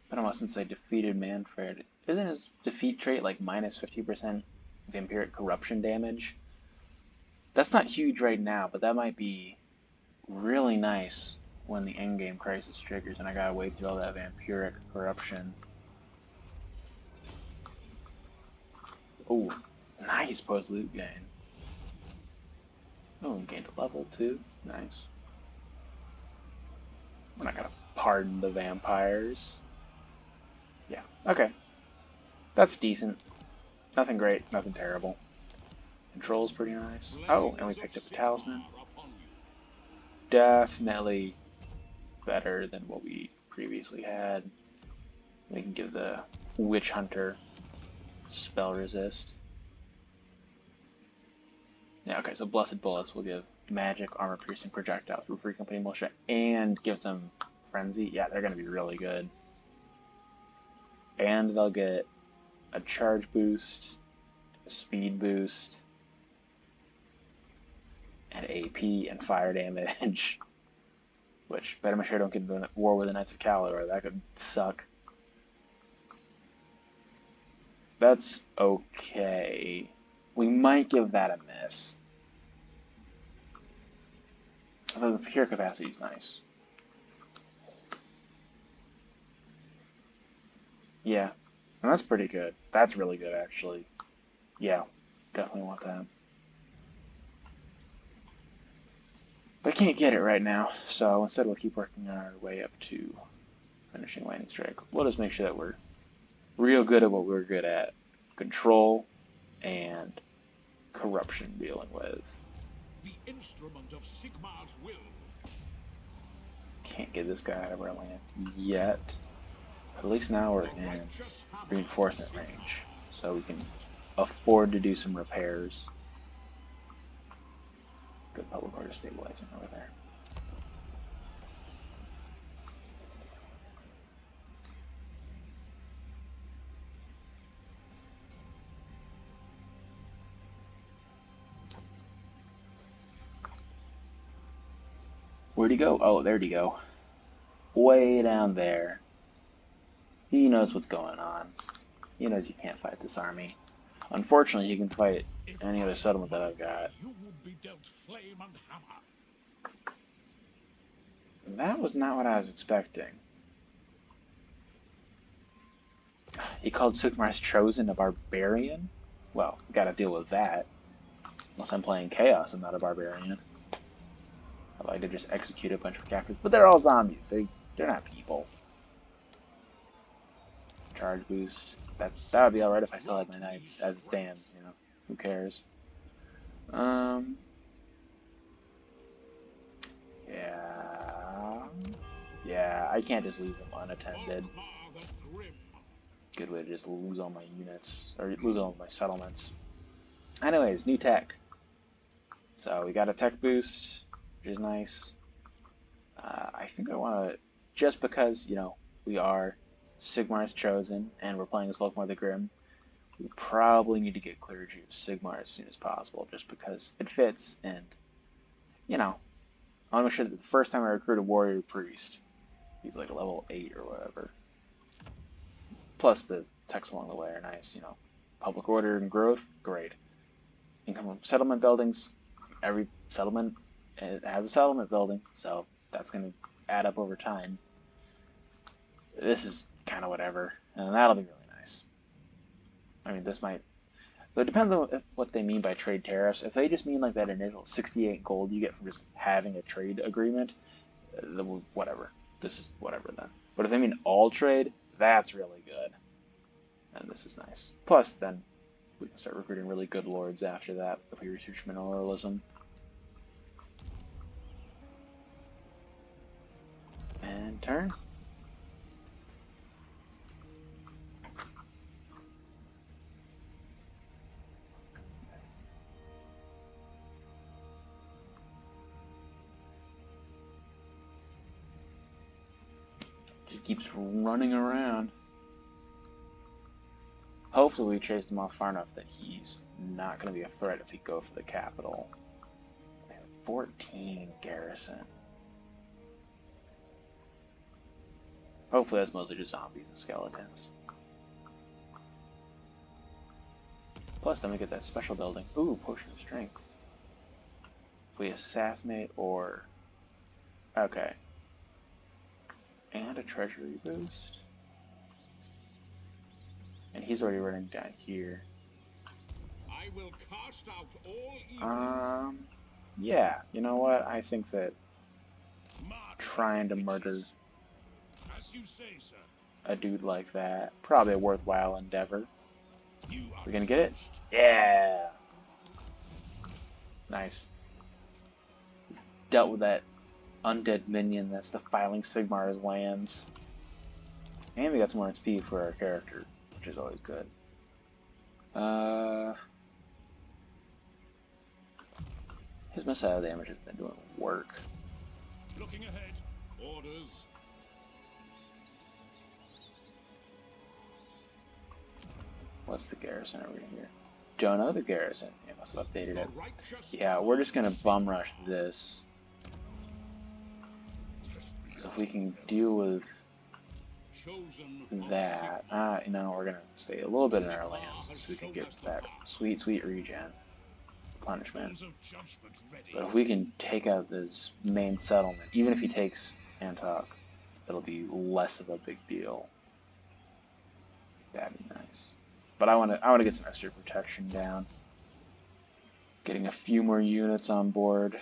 Speaker 1: Been a while since I defeated Manfred. Isn't his defeat trait like minus 50% vampiric corruption damage? That's not huge right now, but that might be really nice when the endgame crisis triggers and I gotta wade through all that vampiric corruption. Oh, nice post loot gain. Oh, gained a level too. Nice. We're not gonna pardon the vampires. Yeah, okay. That's decent. Nothing great, nothing terrible. Control's pretty nice. Oh, and we picked up a talisman. Definitely better than what we previously had. We can give the Witch Hunter spell resist. Yeah, okay, so Blessed Bullets will give magic, armor piercing projectiles for Free Company Militia and give them Frenzy. Yeah, they're going to be really good. And they'll get a charge boost, a speed boost, and AP and fire damage. Which, better make sure I don't get into war with the Knights of Kalador. That could suck. That's okay. We might give that a miss. Although the pure capacity is nice. Yeah, and that's pretty good. That's really good, actually. Yeah, definitely want that. But I can't get it right now, so instead we'll keep working our way up to finishing Lightning Strike. We'll just make sure that we're real good at what we're good at. Control and corruption dealing with.
Speaker 3: The instrument of Sigmar's will.
Speaker 1: Can't get this guy out of our land yet. But at least now we're
Speaker 3: The
Speaker 1: in
Speaker 3: righteous hammer of
Speaker 1: reinforcement
Speaker 3: Sigmar.
Speaker 1: range, so we can afford to do some repairs. Good public order stabilizing over there. Where'd he go? Oh, there'd he go. Way down there. He knows what's going on. He knows you can't fight this army. Unfortunately, you can fight
Speaker 3: If
Speaker 1: any other
Speaker 3: I
Speaker 1: settlement
Speaker 3: had
Speaker 1: that
Speaker 3: my
Speaker 1: I've got.
Speaker 3: way, you would be dealt flame and hammer.
Speaker 1: That was not what I was expecting. He called Sigmar's Chosen a barbarian? Well, gotta deal with that. Unless I'm playing Chaos and not a barbarian. I'd like to just execute a bunch of captives. But they're all zombies. They're not people. Charge boost. That would be alright if I still had my knights as it stands, you know. Who cares? Yeah. Yeah, I can't just leave them unattended.
Speaker 3: Volkmar the Grim.
Speaker 1: Good way to just lose all my units, or lose all my settlements. Anyways, new tech. So we got a tech boost, which is nice. I think I want to, just because, you know, we are Sigmar's Chosen, and we're playing as Volkmar the Grim, we probably need to get Clergy of Sigmar as soon as possible, just because it fits, and, you know, I want to make sure that the first time I recruit a Warrior Priest, he's like level 8 or whatever. Plus the techs along the way are nice, you know. Public order and growth, great. Income from settlement buildings, every settlement has a settlement building, so that's going to add up over time. This is kind of whatever, and that'll be really nice. I mean, this might... But it depends on what they mean by trade tariffs. If they just mean like that initial 68 gold you get from just having a trade agreement, whatever. This is whatever then. But if they mean all trade, that's really good. And this is nice. Plus, then, we can start recruiting really good lords after that if we research mineralism. And turn. Just keeps running around. Hopefully we chased him off far enough that he's not going to be a threat if we go for the capital. 14 garrison. Hopefully that's mostly just zombies and skeletons. Plus then we get that special building. Ooh, potion of strength. If we assassinate or... Okay. And a treasury boost. And he's already running down here.
Speaker 3: I will cast out all evil.
Speaker 1: Yeah, you know what? I think that
Speaker 3: March
Speaker 1: trying to
Speaker 3: on the
Speaker 1: murder
Speaker 3: witches. As you say, sir.
Speaker 1: a dude like that, probably a worthwhile endeavor.
Speaker 3: You are
Speaker 1: We're gonna get it?
Speaker 3: judged.
Speaker 1: Yeah! Nice. Dealt with that undead minion that's defiling Sigmar's lands. And we got some more XP for our character, which is always good. His missile damage has been doing work.
Speaker 3: Looking ahead. Orders.
Speaker 1: What's the garrison over here? Don't know the garrison. It must have updated
Speaker 3: The
Speaker 1: it.
Speaker 3: righteous
Speaker 1: Yeah, we're just gonna bum rush this. So if we can deal with
Speaker 3: chosen
Speaker 1: that, you know, we're gonna stay a little bit in our lands so we can get that sweet, sweet regen, punishment.
Speaker 3: of judgment ready.
Speaker 1: But if we can take out this main settlement, even if he takes Antok, it'll be less of a big deal. That'd be nice. But I want to get some extra protection down. Getting a few more units on board.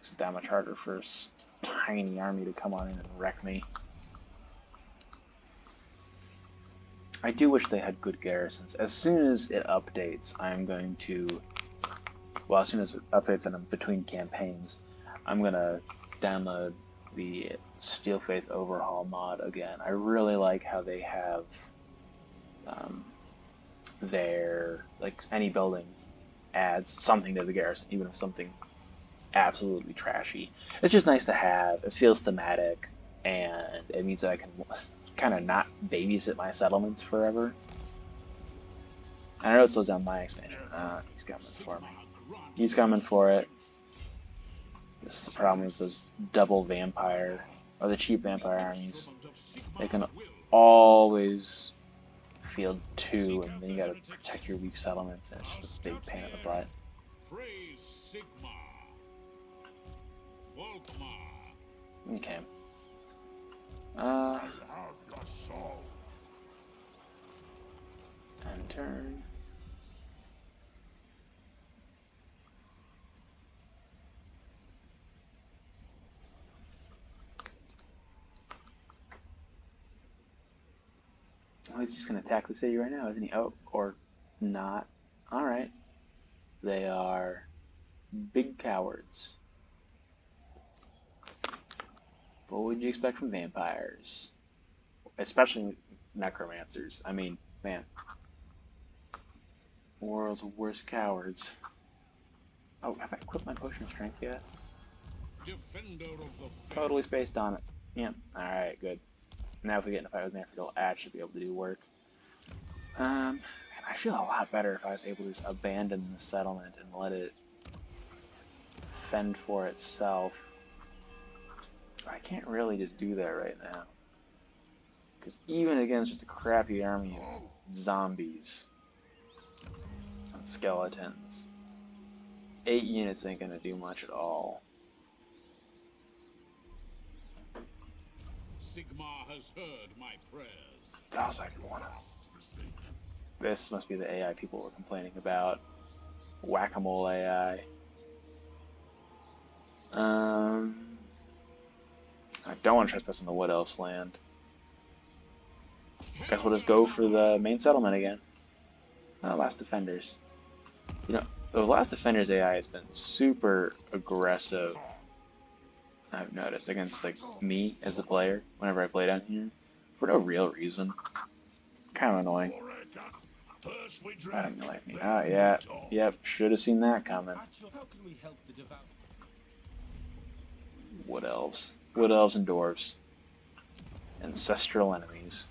Speaker 1: It's that much harder for a tiny army to come on in and wreck me. I do wish they had good garrisons. As soon as it updates, I'm going to... Well, as soon as it updates and I'm between campaigns, I'm going to download the Steel Faith Overhaul mod again. I really like how they have their... Like, any building adds something to the garrison, even if something absolutely trashy. It's just nice to have. It feels thematic, and it means that I can kind of not babysit my settlements forever. I know it slows down my expansion. He's coming for me. He's coming for it. This is the problem with those double vampire, or the cheap vampire armies. They can always field two, and then you gotta protect your weak settlements, and it's just a big pain in the butt.
Speaker 3: Praise Sigma. Volkmar.
Speaker 1: Okay.
Speaker 3: I have your soul.
Speaker 1: And turn. Oh, he's just gonna attack the city right now, isn't he? Oh, or not. Alright. They are big cowards. What would you expect from vampires? Especially necromancers. I mean, man. World's worst cowards. Oh, have I equipped my potion of strength yet?
Speaker 3: Defender of the faith.
Speaker 1: Totally spaced on it. Yep. Alright, good. Now if we get in a fight with Manfred, he'll actually be able to do work. I feel a lot better if I was able to just abandon the settlement and let it fend for itself. I can't really just do that right now. Because even against just a crappy army of zombies and skeletons, 8 units ain't gonna do much at all.
Speaker 3: Sigma has heard my prayers.
Speaker 1: That was like one. This must be the AI people were complaining about. Whack-a-mole AI. I don't want to trespass on the Wood Elf's land. Guess we'll just go for the main settlement again. Oh, Last Defenders. You know, the Last Defenders AI has been super aggressive, I've noticed, against like me as a player whenever I play down here. For no real reason. Kind of annoying. I don't like me. Ah, yeah. Yep, should have seen that coming. Wood Elves. Wood Elves and Dwarves. Ancestral enemies.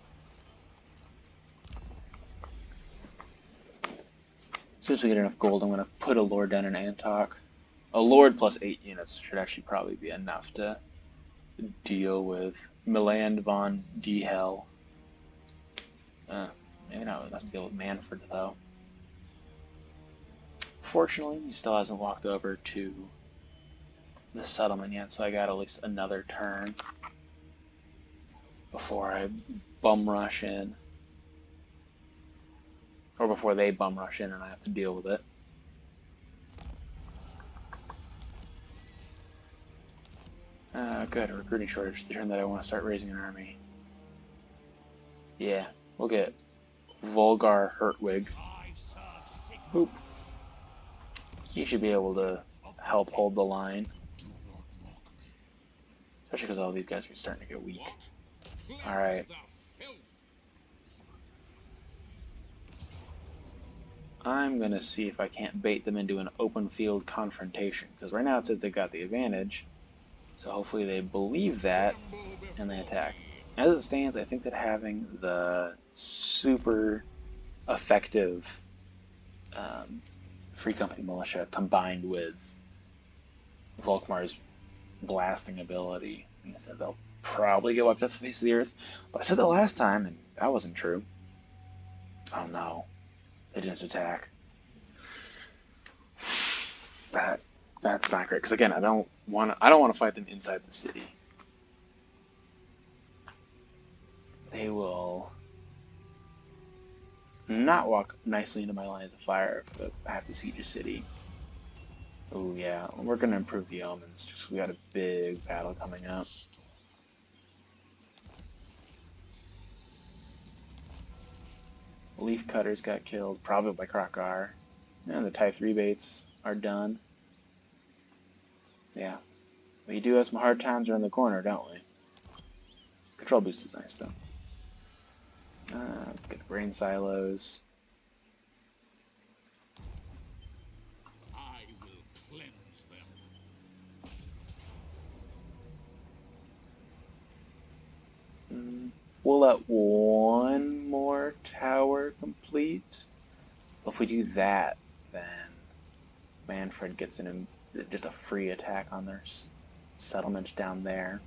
Speaker 1: As soon as we get enough gold, I'm going to put a Lord down in Antok. A Lord plus 8 units should actually probably be enough to deal with Milan von D. Hell. Maybe not enough to deal with Manfred, though. Fortunately, he still hasn't walked over to the settlement yet, so I got at least another turn before I bum rush in. Or before they bum rush in and I have to deal with it. Good, a recruiting shortage. The turn that I want to start raising an army. Yeah, we'll get Volgar Hertwig. Boop. He should be able to help hold the line. Especially because all these guys are starting to get weak. Alright. I'm going to see if I can't bait them into an open field confrontation. Because right now it says they got the advantage. So hopefully they believe that and they attack. As it stands, I think that having the super effective Free Company Militia combined with Volkmar's blasting ability, like I said, they'll probably get wiped off the face of the earth. But I said that last time, and that wasn't true. Oh no, they didn't attack. That's not great. Because again, I don't want to fight them inside the city. They will not walk nicely into my lines of fire if I have to siege a city. Oh yeah, we're gonna improve the omens. Just we got a big battle coming up. Leaf cutters got killed, probably by Krokar. And the Type 3 baits are done. Yeah. We do have some hard times around the corner, don't we? Control boost is nice though. Get the brain silos.
Speaker 3: I will cleanse them.
Speaker 1: We'll let one more tower complete. If we do that, then Manfred gets just a free attack on their settlement down there.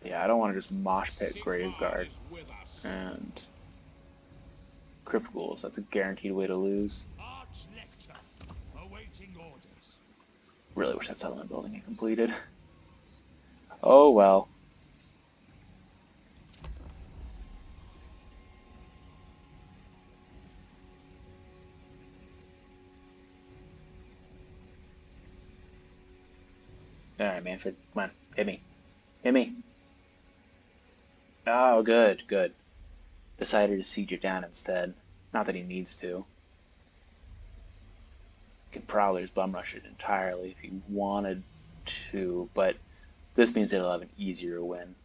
Speaker 1: Yeah, I don't want to just mosh pit Graveguard and Crypt Ghouls. That's a guaranteed way to lose.
Speaker 3: Awaiting orders.
Speaker 1: Really wish that settlement building had completed. Oh well. Alright, Manfred, come on, hit me. Hit me. Oh, good, good. Decided to siege it down instead. Not that he needs to. Could probably just bum rush it entirely if he wanted to, but this means it'll have an easier win.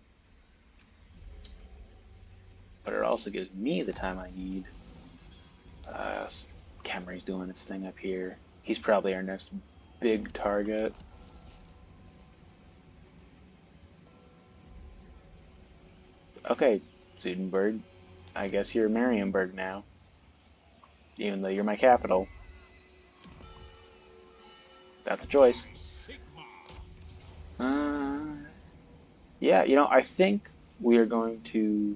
Speaker 1: But it also gives me the time I need. Camry's doing its thing up here. He's probably our next big target. Okay, Zudenberg. I guess you're Marienburg now. Even though you're my capital. That's a choice. Yeah, you know, I think we are going to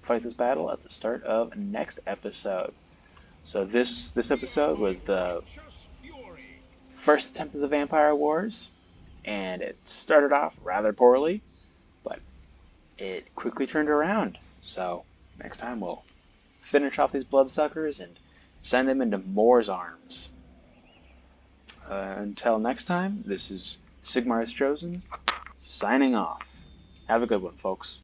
Speaker 1: fight this battle at the start of next episode. So this episode was the first attempt of the Vampire Wars, and it started off rather poorly, but it quickly turned around. So next time we'll finish off these bloodsuckers and send them into Moor's arms. Until next time, this is Sigmar's Chosen, signing off. Have a good one, folks.